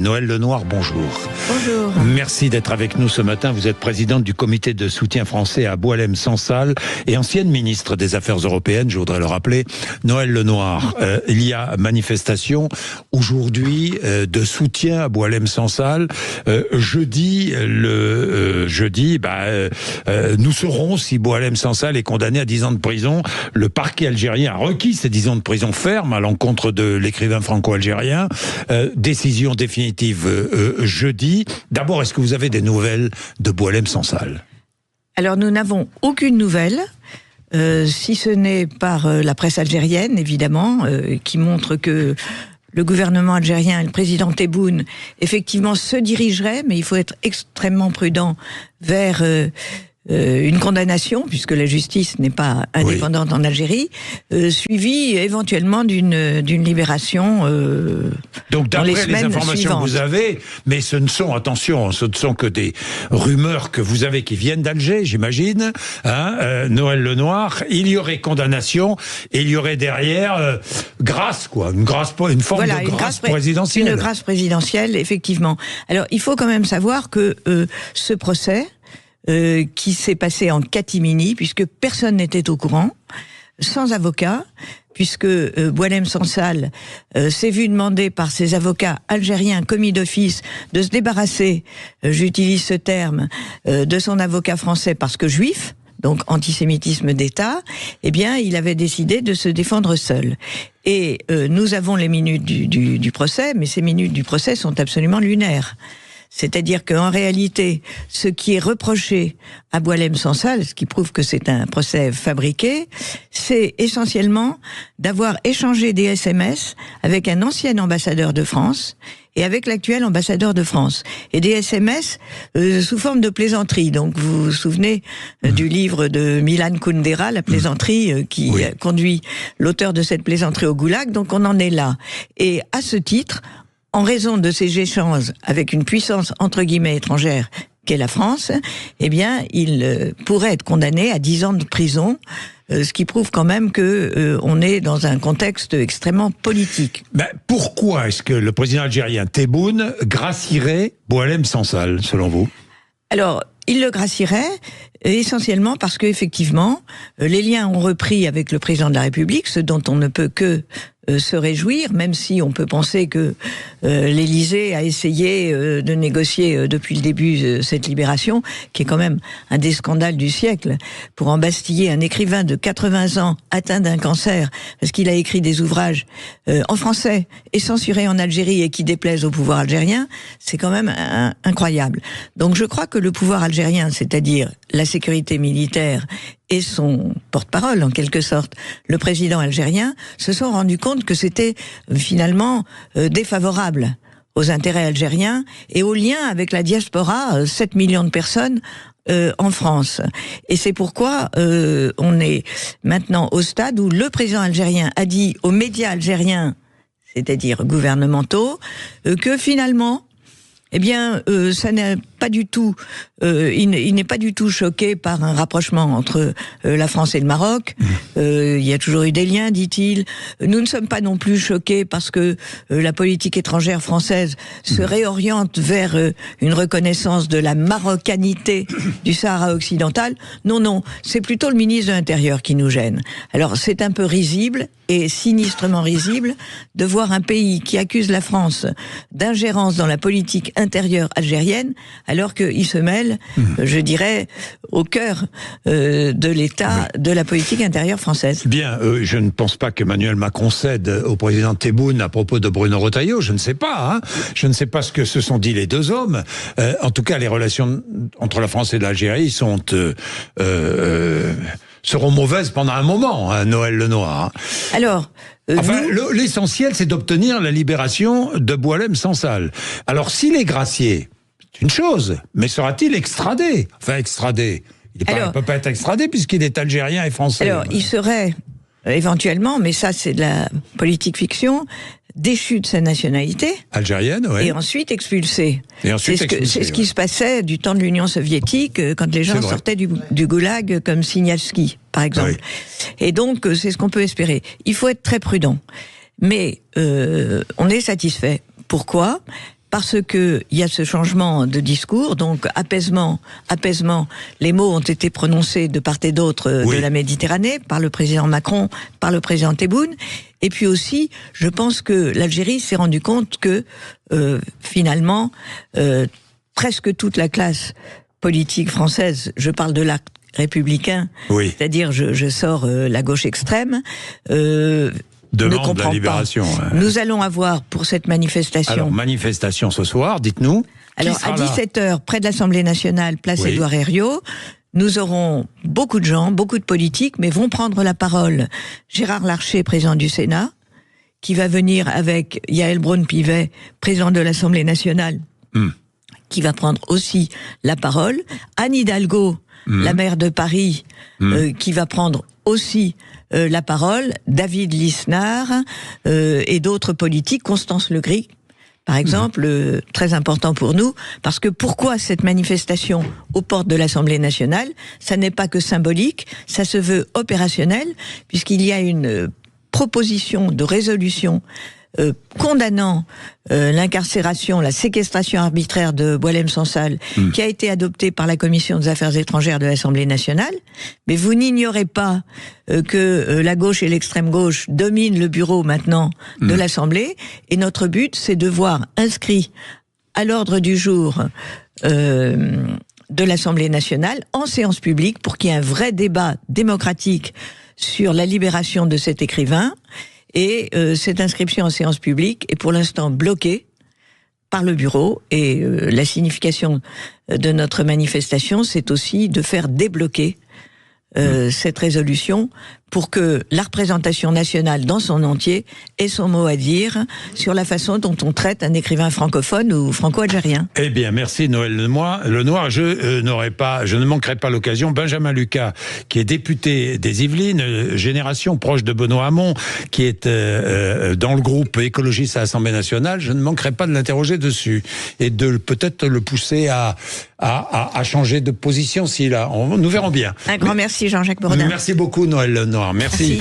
Noël Lenoir, bonjour. Bonjour. Merci d'être avec nous ce matin. Vous êtes présidente du comité de soutien français à Boualem-Sansal et ancienne ministre des Affaires européennes, je voudrais le rappeler. Noël Lenoir, il y a manifestation aujourd'hui de soutien à Boualem-Sansal. Jeudi, nous saurons si Boualem-Sansal est condamné à 10 ans de prison. Le parquet algérien a requis ces 10 ans de prison ferme à l'encontre de l'écrivain franco-algérien. Décision définitive jeudi. D'abord, est-ce que vous avez des nouvelles de Boualem-Sansal ? Alors, nous n'avons aucune nouvelle, si ce n'est par la presse algérienne, évidemment, qui montre que le gouvernement algérien et le président Tebboune, effectivement, se dirigeraient, mais il faut être extrêmement prudent vers une condamnation, puisque la justice n'est pas indépendante en Algérie, suivie éventuellement d'une libération donc dans les d'après les semaines informations suivantes. que vous avez, mais ce ne sont, attention, ce ne sont que des rumeurs que vous avez qui viennent d'Alger, j'imagine, Noël Lenoir, il y aurait condamnation et il y aurait derrière grâce, quoi, une forme de grâce présidentielle. Une grâce présidentielle, effectivement. Alors, il faut quand même savoir que ce procès, qui s'est passé en catimini, puisque personne n'était au courant, sans avocat, puisque Boualem-Sansal s'est vu demander par ses avocats algériens commis d'office de se débarrasser, j'utilise ce terme, de son avocat français parce que juif, donc antisémitisme d'État, eh bien, il avait décidé de se défendre seul. Et nous avons les minutes du procès, mais ces minutes du procès sont absolument lunaires. C'est-à-dire qu'en réalité, ce qui est reproché à Boualem-Sansal, ce qui prouve que c'est un procès fabriqué, c'est essentiellement d'avoir échangé des SMS avec un ancien ambassadeur de France et avec l'actuel ambassadeur de France. Et des SMS sous forme de plaisanterie. Donc vous vous souvenez du livre de Milan Kundera, La plaisanterie, qui conduit l'auteur de cette plaisanterie au goulag. Donc on en est là. Et à ce titre, en raison de ces échanges avec une puissance entre guillemets étrangère qu'est la France, eh bien, il pourrait être condamné à 10 ans de prison, ce qui prouve quand même que on est dans un contexte extrêmement politique. Pourquoi est-ce que le président algérien Tebboune gracierait Boualem-Sansal, selon vous ? Alors, il le gracierait essentiellement parce que effectivement, les liens ont repris avec le président de la République, ce dont on ne peut que se réjouir, même si on peut penser que l'Élysée a essayé de négocier depuis le début cette libération, qui est quand même un des scandales du siècle, pour embastiller un écrivain de 80 ans atteint d'un cancer, parce qu'il a écrit des ouvrages en français et censurés en Algérie et qui déplaisent au pouvoir algérien, c'est quand même incroyable. Donc je crois que le pouvoir algérien, c'est-à-dire la sécurité militaire et son porte-parole, en quelque sorte, le président algérien, se sont rendus compte que c'était finalement défavorable aux intérêts algériens et aux liens avec la diaspora, 7 millions de personnes en France. Et c'est pourquoi on est maintenant au stade où le président algérien a dit aux médias algériens, c'est-à-dire gouvernementaux, que finalement, eh bien, ça n'est pas du tout. Il n'est pas du tout choqué par un rapprochement entre la France et le Maroc. Il y a toujours eu des liens, dit-il. Nous ne sommes pas non plus choqués parce que la politique étrangère française se réoriente vers une reconnaissance de la marocanité du Sahara occidental. Non, non, c'est plutôt le ministre de l'Intérieur qui nous gêne. Alors, c'est un peu risible et sinistrement risible de voir un pays qui accuse la France d'ingérence dans la politique intérieure algérienne, alors qu'il se mêle, je dirais, au cœur de l'État, de la politique intérieure française. Bien, je ne pense pas qu'Emmanuel Macron cède au président Tebboune à propos de Bruno Retailleau, je ne sais pas, je ne sais pas ce que se sont dit les deux hommes. En tout cas, les relations entre la France et l'Algérie seront mauvaises pendant un moment, Noël Lenoir. Alors, l'essentiel, c'est d'obtenir la libération de Boualem-Sansal. Alors, s'il est gracié, c'est une chose, mais sera-t-il extradé ? Enfin, extradé. Il ne peut pas être extradé puisqu'il est algérien et français. Alors, il serait éventuellement, mais ça c'est de la politique fiction, déchu de sa nationalité. Algérienne, oui. Et ensuite expulsé. C'est ce qui se passait du temps de l'Union soviétique, quand les gens sortaient du goulag, comme Signalski, par exemple. Oui. Et donc, c'est ce qu'on peut espérer. Il faut être très prudent. Mais on est satisfait. Pourquoi ? parce que il y a ce changement de discours, donc apaisement. Les mots ont été prononcés de part et d'autre de la Méditerranée par le président Macron, par le président Tebboune. Et puis aussi, je pense que l'Algérie s'est rendu compte que finalement, presque toute la classe politique française, je parle de l'arc républicain, c'est-à-dire je sors la gauche extrême. Demande la libération. Nous allons avoir pour cette manifestation... Alors, manifestation ce soir, dites-nous. Alors, à 17h, près de l'Assemblée nationale, place Édouard Herriot, nous aurons beaucoup de gens, beaucoup de politiques, mais vont prendre la parole. Gérard Larcher, président du Sénat, qui va venir avec Yaël Braun-Pivet, président de l'Assemblée nationale, qui va prendre aussi la parole. Anne Hidalgo, la maire de Paris, qui va prendre aussi la parole, David Lisnard et d'autres politiques, Constance Legris, par exemple, très important pour nous, parce que pourquoi cette manifestation aux portes de l'Assemblée nationale? Ça n'est pas que symbolique, ça se veut opérationnel, puisqu'il y a une proposition de résolution condamnant l'incarcération, la séquestration arbitraire de Boualem Sansal, qui a été adoptée par la Commission des Affaires étrangères de l'Assemblée nationale. Mais vous n'ignorez pas que la gauche et l'extrême gauche dominent le bureau maintenant de l'Assemblée, et notre but, c'est de voir inscrit à l'ordre du jour de l'Assemblée nationale, en séance publique, pour qu'il y ait un vrai débat démocratique sur la libération de cet écrivain. Et cette inscription en séance publique est pour l'instant bloquée par le bureau. Et la signification de notre manifestation, c'est aussi de faire débloquer cette résolution pour que la représentation nationale dans son entier ait son mot à dire sur la façon dont on traite un écrivain francophone ou franco-algérien. Eh bien, merci Noël Lenoir. Je ne manquerai pas l'occasion. Benjamin Lucas, qui est député des Yvelines, génération proche de Benoît Hamon, qui est dans le groupe écologiste à l'Assemblée nationale, je ne manquerai pas de l'interroger dessus et de peut-être le pousser à changer de position nous verrons bien. Un grand merci Jean-Jacques Bourdin. Merci beaucoup Noël Lenoir. Merci.